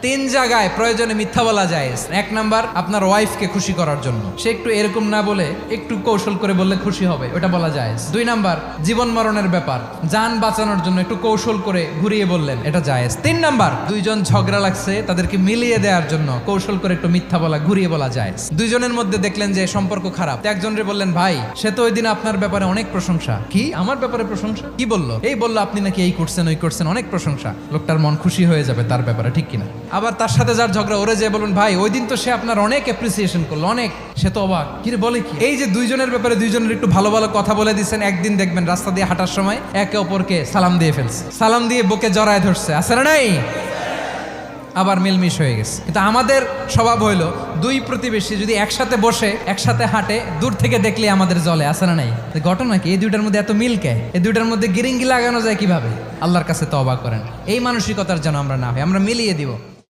তিন জায়গায় প্রয়োজনে মিথ্যা বলা যায়। এক নাম্বার, আপনার ওয়াইফকে খুশি করার জন্য, সে একটু এরকম না বলে একটু কৌশল করে বললে খুশি হবে, ওটা বলা যায়। দুই নাম্বার, জীবন মরণের ব্যাপার, জান বাঁচানোর জন্য একটু কৌশল করে ঘুরিয়ে বললেন, এটা জায়েজ। তিন নাম্বার, দুইজন ঝগড়া লাগছে, তাদেরকে মিলিয়ে দেওয়ার জন্য কৌশল করে একটু মিথ্যা বলা, ঘুরিয়ে বলা যায়। দুইজনের মধ্যে দেখলেন যে সম্পর্ক খারাপ, একজনরে বললেন, ভাই সে তো ওই দিন আপনার ব্যাপারে অনেক প্রশংসা। কি আমার ব্যাপারে প্রশংসা? কি বললো? এই বললো আপনি নাকি এই করছেন ওই করছেন, অনেক প্রশংসা। লোকটার মন খুশি হয়ে যাবে তার ব্যাপারে, ঠিক কিনা? আবার তার সাথে যার ঝগড়া, ওরে যে বলুন, ভাই ওই দিন তো সে আপনার অনেক অ্যাপ্রিসিয়েশন করলো, অনেক, সে তো অবাক, কি রে বলে কি? এই যে দুইজনের ব্যাপারে দুইজনের একটু ভালো ভালো কথা বলে দিচ্ছেন, একদিন দেখবেন রাস্তা দিয়ে হাঁটার সময় একে অপরকে সালাম দিয়ে ফেলছে, সালাম দিয়ে বুকে জড়ায় ধরছে, আছে না নাই? আবার মিলমিশ হয়ে গেছে। কিন্তু আমাদের স্বভাব হইলো, দুই প্রতিবেশী যদি একসাথে বসে একসাথে হাঁটে, দূর থেকে দেখলে আমাদের জলে, আছে না নাই? ঘটনা কি? এই দুইটার মধ্যে এত মিল কে? এই দুইটার মধ্যে গিরিঙ্গি লাগানো যায় কিভাবে? আল্লাহর কাছে তওবা করেন, এই মানসিকতার যেন আমরা না হয়, আমরা মিলিয়ে দিব।